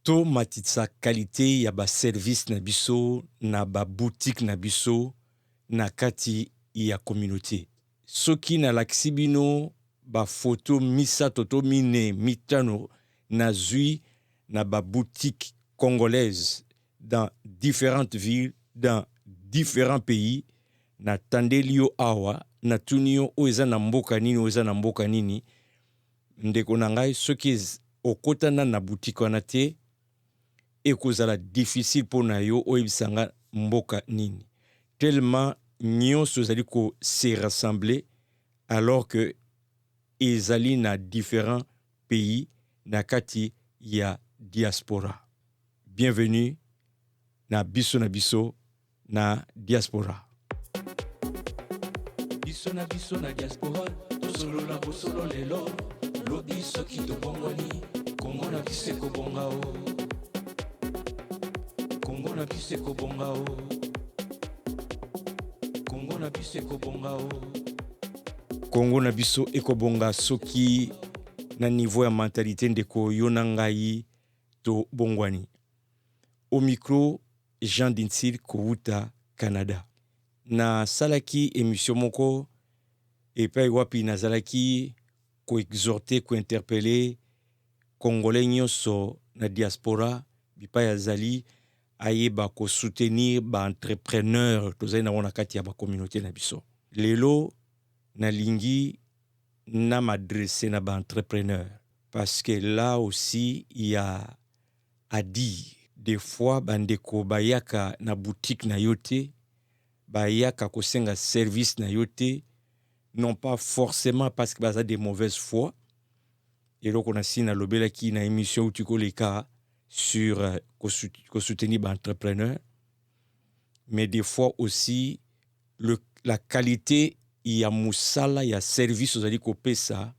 To matitsa qualité ya ba service na biso na ba boutique na biso na kati ya communauté. Soki na laksibino ba photo misato to mine mitano na zui na ba boutique congolaise dans différentes villes, dans différents pays, na tandelio awa, na tunio oeza na mboka nini, oeza na mboka nini, ndeko na ngai soki okotana na boutique wana te, ekozala difficile pour na yo oyebisanga mboka nini. Tellement nyonso ezali ko se rassembler alors que ezali na différents pays na kati ya diaspora. Bienvenue na biso na diaspora. Biso na diaspora, tosolo na bosolo lelo, lobi soki tobongwani, Kongo na biseko bonga o. Kongo na biseko bonga o. Kongo na biseko bonga o. Kongo na biso ekobonga soki na niveau ya mentalité ndeko yo na ngai to bongwani. Au micro, Jean Dinsil Kouta, Canada. Na salaki émission moko epai wapi na salaki ko exhorter, ko interpeller Congolais nyonso na diaspora bipai azali ayeba ko soutenir ba entrepreneur tozali na wana kati ya ba communauté na biso. Lelo na lingi na m'adresser na ba entrepreneur parce que là aussi il y a à dire. Des fois bandeko bayaka na boutique na yote, bayaka kosenga service na yote, non pas forcément parce que baza de mauvaise foi. Et donc on a si na lobela ki na émission où tu les cas sur ko soutenir ba entrepreneur, mais des fois aussi la qualité ya musala ya service ozali kopesa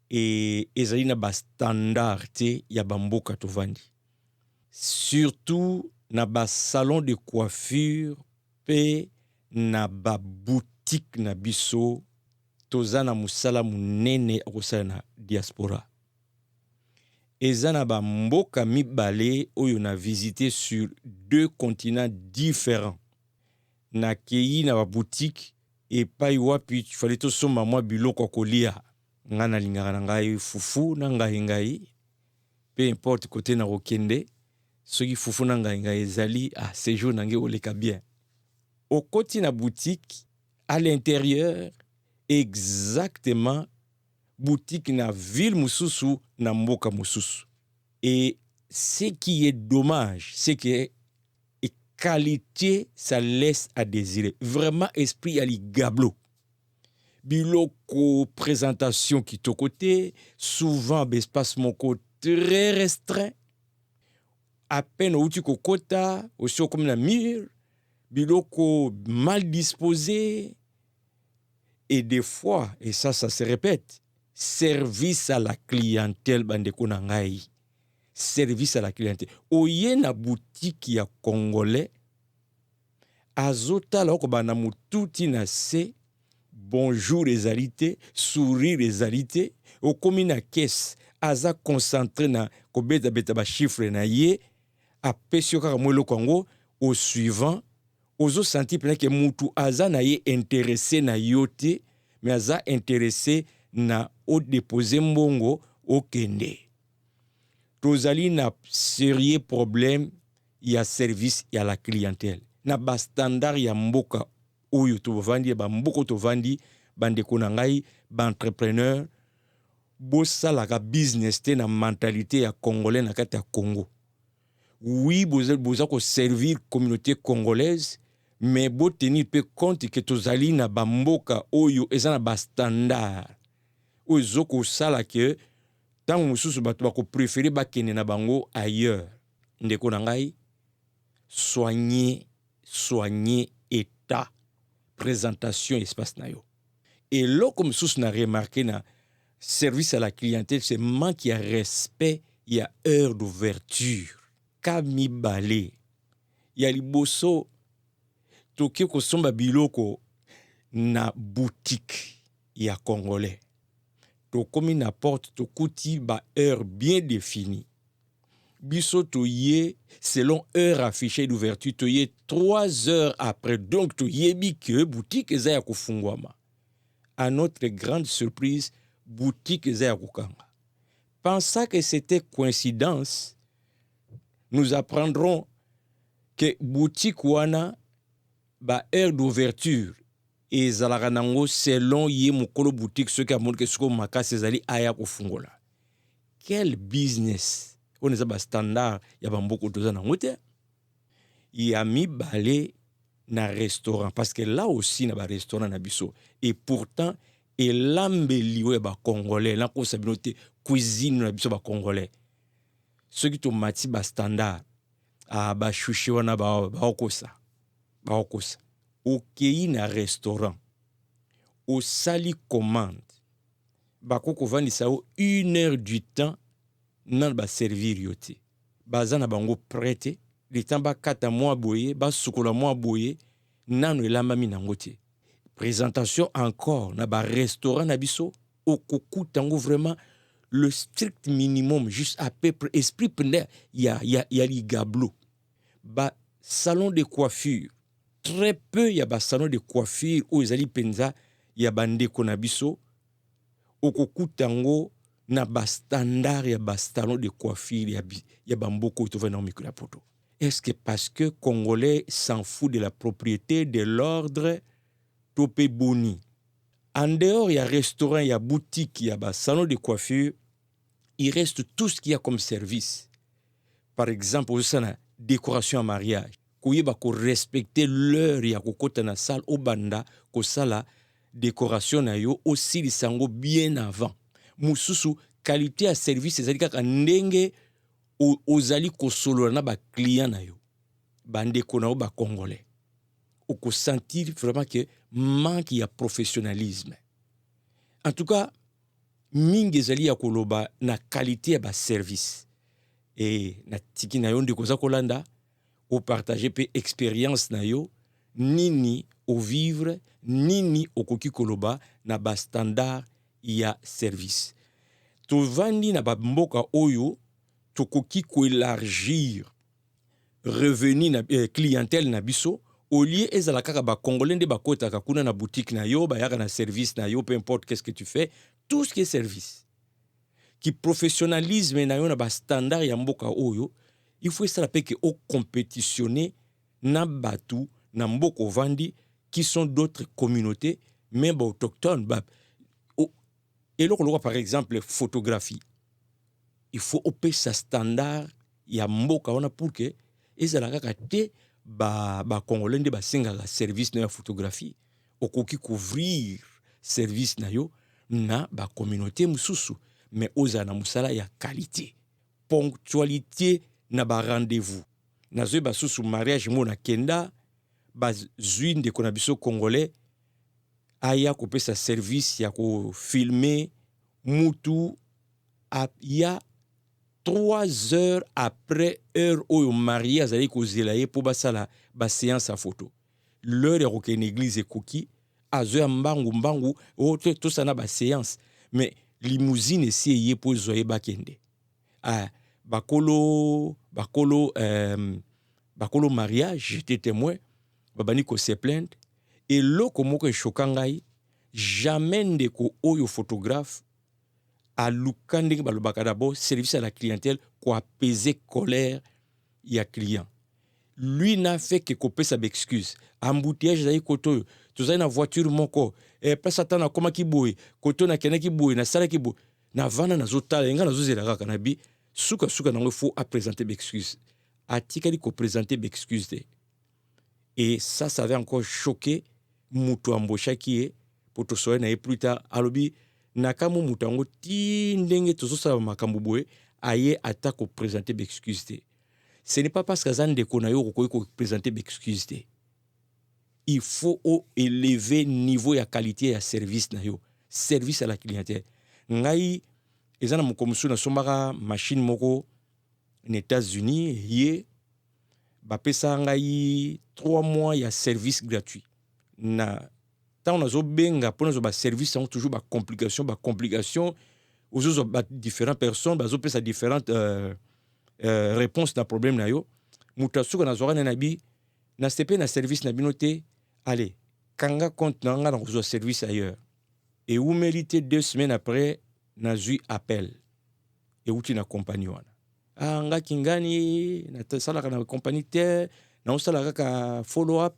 et ezali na ba standard te ya bamboka tovandi. Surtout na ba salon de coiffure pe na ba boutique na biso toza na musala munene akosala na diaspora. Eza na ba mboka mibale oyo na visité sur 2 continents différents. Na kei na ba boutique epai wapi fallait to soma mwa biloko kolia. Nga na lingaka na ngai fufu na ngai peu importe côté na kokende soki fufu na ngai ezali séjour na ngai oleka bien. Au côté na boutique à l'intérieur exactement boutique na ville mususu na mboka mususu. Et ce qui est dommage, c'est que qualité, ça laisse à désirer. Vraiment, esprit ali gablo. Biloko présentation qui to côté, souvent espace moko très restreint. À peine où tu kokota, aussi comme la mur, biloko mal disposé. Et des fois, et ça se répète, service à la clientèle bandeko nangai. Service à la clientèle. Oye na boutique ya congolais, azota la ko bana mututi na se, bonjour les alités, sourire les alités, au komi na caisse, aza concentré na ko beta ba chiffre na ye, a pesio kaka mwelo kongo, au suivant, ozo senti plein que mutu aza na ye intéressé na yote, mais aza intéressé na o déposer mbongo au kende. Tozali na sérieux problème ya service ya la clientèle. Na ba standard ya mboka oyo tovandi ba mboko tovandi bandeko na ngai ba entrepreneur bosalaka business te na mentalité ya congolais na kati ya Congo. Oui, boza ko servir communauté congolaise, mais bo tenir pe compte que tozali na ba mboka oyo eza na ba standard. Oyo zoko sala ke tant mususu bato bako préférer bakene na bango ailleurs. Ndeko na ngai soigner état présentation espace na yo. Et là comme mususu na remarqué na service à la clientèle, c'est manque ya respect, ya heure d'ouverture. Kami balé. Ya liboso toki ko somba biloko na boutique ya congolais. To komi na porte to kuti ba heure bien définie. biso toye selon heure affichée d'ouverture toye 3 heures après, donc toyebi que boutique eza ya kufungwama. À notre grande surprise, boutique eza ya kokanga. Pensant que c'était coïncidence, nous apprendrons que boutique wana ba heure d'ouverture ezalaka nango selon ye mokolo boutique soki amoni ke siko makasi ezali aya kofungola. Quel business! On eza ba standard ya bamboka toza nango te. Ya mibale na restaurant, parce que là aussi na ba restaurant na biso, et pourtant elambeli oyo ya ba congolais na kosa bino te cuisine na biso ba congolais. Soki tomati ba standard ba shushi wana ba okosa okei na restaurant osali commande bakoko vandisa yo 1 heure du temps nan baservir yo te, baza na bango prêté le temps bakata mwa boye basukola mwa boye nano elambami nango te. Présentation encore na barestaurant na biso okokutango vraiment le strict minimum, juste à peu près esprit pende ya ligablo. Ba salon de coiffure très peu ya ba salon de coiffure o ezali penza ya bandeko na biso okokutango na ba standard ya ba salon de coiffure ya bamboko to vena mikula poto. Est-ce que parce que Congolais s'en fout de la propriété, de l'ordre, topé boni? En dehors, il y a restaurant, il y a boutique, il y a ba salon de coiffure, il reste tout ce qu'il y a comme service. Par exemple, au sein de la décoration à mariage, koyeba ko respecter l'heure ya kokota na salle au banda ko sala décoration na yo aussi lisango bien avant. Mususu qualité à service ezali kaka ndenge ozali kosolola na ba client na yo. Bandeko na yo ba congolais. Oko sentir vraiment que manque ya professionnalisme. En tout cas, mingi ezali ya koloba na qualité ya ba service. Et na tiki na yo ndeko za kolanda au partager pe expérience na yo nini au vivre nini okoki koloba na ba standard ya service. To vandi na ba mboka oyo tokoki ko élargir revenu na clientèle na biso au lieu ezala kaka ba congolais nde bakota kuna na boutique na yo ba yaka na service na yo, peu importe qu'est-ce que tu fais, tout ce qui est service qui professionnalisme na yo na ba standard ya mboka oyo, il faut ça pe que au compétitionner na batu na mboko vandi qui sont d'autres communautés même autochtones ba et là par exemple photographie, il faut opé sa standard ya mboka wana pour que ezala kaka te ba congolais nde ba singa la service na photographie okoki couvrir service na yo na ba communauté mususu mais oza na musala ya qualité, ponctualité na ba rendez-vous na zo ba susu mariage mo na kenda ba zuine de konabiso congolais aya ko pesa service ya ko filmer mutu ya 3 heures après heure au marié azali ko zelaye pour basala ba séance à photo. L'heure ya ko ken église ekoki azo mbangu o to sana ba séance mais limousine si yé pour zoye bakende. Bakolo mariage, j'étais témoin, babani ko se plaindre et loko moko chokangai jamais ndeko oyo photographe à lukanding balobaka d'abord service à la clientèle pour apaiser colère ya client. Lui n'a fait que couper sa excuse. Embouteillage zai koto to zai na voiture moko place atana koma kiboy koto na kena kiboy na sala kiboy na vana na zotala nga na zozela kaka na bi suka nango faut à présenter excuse. Atikali ko présenter excuse te. Et ça avait encore choqué mutu ambosha qui est pour to soye na plus tard alobi nakamu mutango ti ndenge tozosala makambo boye aye ata ko présenter excuse te. Ce n'est pas parce que zan de konayo ko présenter excuse te. Il faut élever niveau ya qualité ya service na yo, service à la clientèle. Ngai ezana mukomusu na sombaka machine moko aux États-Unis yé ba pesa ngai 3 mois ya service gratuit. Na tant on a benga pour nos services sont toujours ba complication aux autres différentes personnes bazo pesa différentes réponse na problème na yo mutu asuka nazwaka na bi na sepe na service na bino te allez kanga compte na nga na kozwa service ailleurs et ou mérité 2 semaines après nazwi appel et uti na compagnie wana nga kingani na salaka na compagnie te na osalaka ka follow up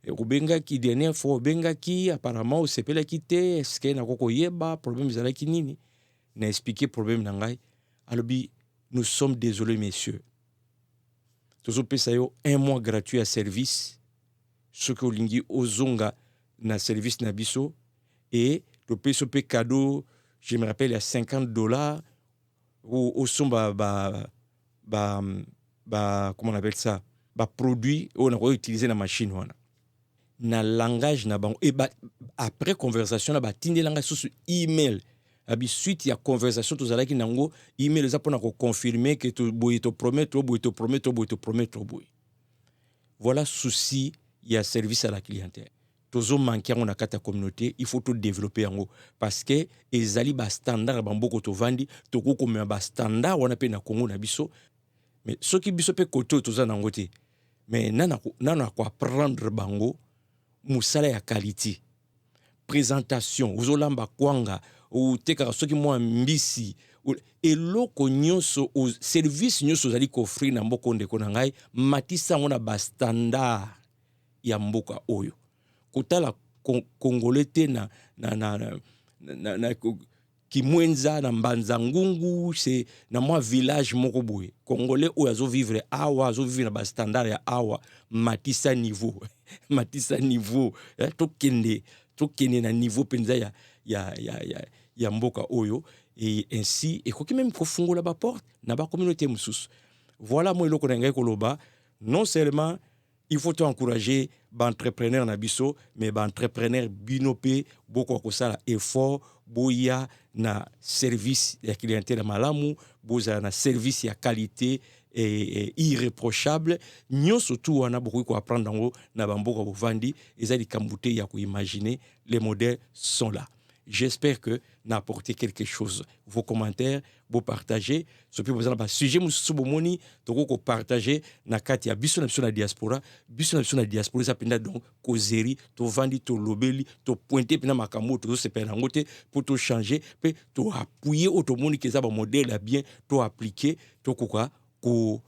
obengaki dernière fois obengaki apparemment osepelaki te est-ce que nakoko yeba problème ezalaki nini na expliquer problème na ngai alobi nous sommes désolés messieurs tozopesa yo 1 mois gratuit à service soki olingi ozonga na service na biso et topesa pe cadeau je me rappelle à $50 au son comment on appelle ça produit on a utilisé la machine wana na langage na bango et après conversation na tindi langage sur email abi suite ya conversation tozalaki nango email eza pona ko confirmer que to boye to promettre voilà souci ya service à la clientèle tozo manquer on a kata communauté il faut tout développer yango parce que ezali ba standard bamboko to vandi to ko komema ba standard wana pe na Congo na biso mais soki biso pe koto toza nango te mais nana ko apprendre bango musala ya qualité présentation uzolamba kwanga ou teka soki mwa mbisi eloko nyonso au service nyonso zali ko offrir na mboko ndeko na ngai matisa ngona ba standard ya mboka oyo kotala congolais te na kimwenza na mbanza ngungu c'est na mwa village moko boye congolais oyo azo vivre na ba standard ya awa matisa niveau tokende na niveau penza ya mboka oyo et ainsi et koki même kofungola ba porte na ba communauté mususu voilà moi eloko na ngai koloba non seulement il faut encourager l'entrepreneur na biso mais l'entrepreneur binope boko kosala effort boya na service ya clientèle malamu boza na service ya qualité et irréprochable nyonso tout wana beaucoup ko apprendre ngo na bamboka bovandi ezali kambute ya ko imaginer les modèles sont là. J'espère que n'a apporté quelque chose. Vos commentaires, vous partagez. Ce que vous avez sujet, vous soubomoni, donc partager na katia biso na diaspora, ça penda donc causerie, to vandi, to lobeli, to pointer pena makamo, to se penangote pour to changer, pe to appuyer automoni que ça ba modèle bien, to appliquer, to ko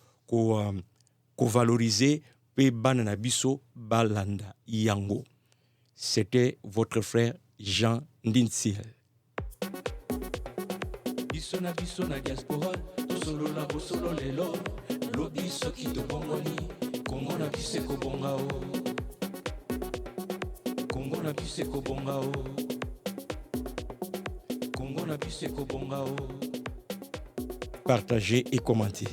valoriser pe banana biso balanda yango. C'était votre frère Jean Ndinsil. Biso na diaspora tosolola bosolo lelo lobi soki tobongoni Kongo na biseko bonga o Kongo na biseko bonga o Partagez et commentez.